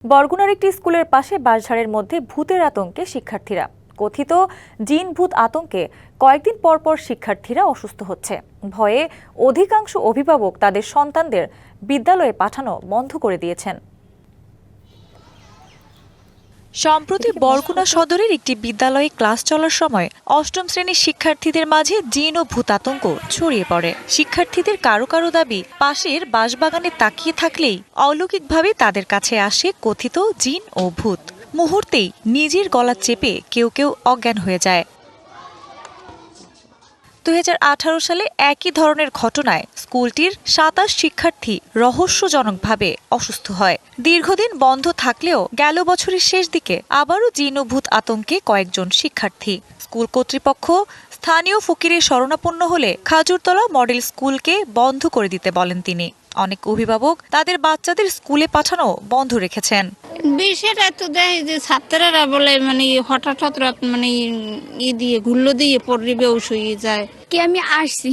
বরগুনার একটি স্কুলের পাশে বাঁশঝাড়ের মধ্যে ভূতের আতঙ্কে শিক্ষার্থীরা। কথিত জিন ভূত আতঙ্কে কয়েকদিন পর পর শিক্ষার্থীরা অসুস্থ হচ্ছে। ভয়ে অধিকাংশ অভিভাবক তাদের সন্তানদের বিদ্যালয়ে পাঠানো বন্ধ করে দিয়েছেন। সম্প্রতি বরগুনা সদরের একটি বিদ্যালয়ে ক্লাস চলার সময় অষ্টম শ্রেণীর শিক্ষার্থীদের মাঝে জিন ও ভূত আতঙ্ক ছড়িয়ে পড়ে। শিক্ষার্থীদের কারো কারো দাবি, পাশের বাঁশবাগানে তাকিয়ে থাকলেই অলৌকিকভাবে তাদের কাছে আসে কথিত জিন ও ভূত। মুহূর্তেই নিজের গলা চেপে কেউ কেউ অজ্ঞান হয়ে যায়। 2018 সালে একই ধরনের ঘটনায় স্কুলটির 27 শিক্ষার্থী রহস্যজনকভাবে অসুস্থ হয়। দীর্ঘদিন বন্ধ থাকলেও গেল বছরের শেষ দিকে আবারও জিন ও ভূত আতঙ্কে কয়েকজন শিক্ষার্থী। স্কুল কর্তৃপক্ষ স্থানীয় ফকিরের শরণাপন্ন হলে খাজুরতলা মডেল স্কুলকে বন্ধ করে দিতে বলেন তিনি। অনেক অভিভাবক তাদের বাচ্চাদের স্কুলে পাঠানো বন্ধ রেখেছেন। বিষয়টা তো দেখে যে ছাত্ররা বলে হঠাৎ দিয়ে গুল্লো দিয়ে পড়ে বেউস হয়ে যায়। কি আমি আসছি,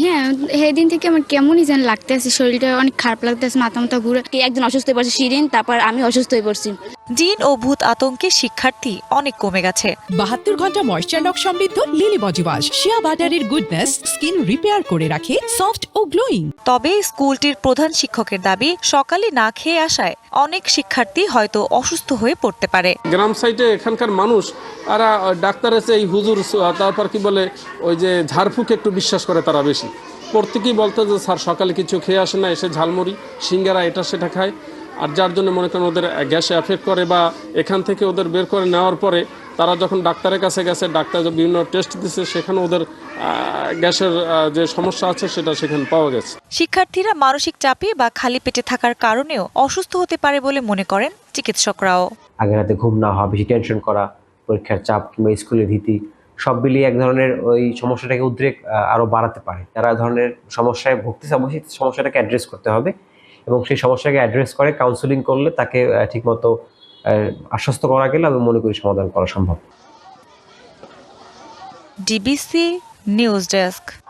সেদিন থেকে আমার কেমনই যেন লাগতেছে, শরীরটা অনেক খারাপ লাগতেছে, মাথা ঘুরে। একজন অসুস্থ হয়ে পড়ছে শিরিন, তারপর আমি অসুস্থ হয়ে পড়ছি। জিন ও ভূত আতঙ্কে শিক্ষার্থী অনেক কমে গেছে। 72 ঘন্টা ময়েশ্চার লক সমৃদ্ধ লিলি বডি ওয়াশ শিয়া বাটারের গুডনেস স্কিন রিপেয়ার করে রাখে সফট ও গ্লোয়িং। তবে স্কুলটির প্রধান শিক্ষকের দাবি, সকালে না খেয়ে আসায় অনেক শিক্ষার্থী হয়তো অসুস্থ হয়ে পড়তে পারে। গ্রাম সাইডে এখানকার মানুষ তারা ডাক্তারের চেয়ে হুজুর, তারপর কি বলে ওই যে ঝাড়ফুঁক একটু বিশ্বাস করে তারা বেশি। প্রত্যেকেই বলতো যে স্যার সকালে কিছু খেয়ে আসে না, এসে ঝালমুড়ি সিঙ্গারা এটা সেটা খায়, আর যার জন্য মনে করেন ওদের গ্যাসে এফেক্ট করে, বা এখান থেকে ওদের বের করে নেওয়ার পরে তারা যখন ডাক্তারের কাছে গেছে, ডাক্তার বিভিন্ন টেস্ট দিচ্ছে, সেখানে ওদের গ্যাসের যে সমস্যা আছে সেটা সেখানে পাওয়া গেছে। শিক্ষার্থীরা মানসিক চাপে বা খালি পেটে থাকার কারণেও অসুস্থ হতে পারে বলে মনে করেন চিকিৎসকরাও। আগের রাতে ঘুম না হওয়া, বেশি টেনশন করা, পরীক্ষার চাপ কিংবা স্কুলের ভীতি সব মিলিয়ে এক ধরনের ওই সমস্যাটাকে উদ্রেক আরো বাড়াতে পারে। যারা ধরনের সমস্যায় ভুগতেছে অবশ্যই সমস্যাটাকে অ্যাড্রেস করতে হবে, এবং সেই সমস্যাকে অ্যাড্রেস করে কাউন্সেলিং করলে তাকে ঠিকমতো আশ্বস্ত করা গেলে আমি মনে করি সমাধান করা সম্ভব। DBC news desk.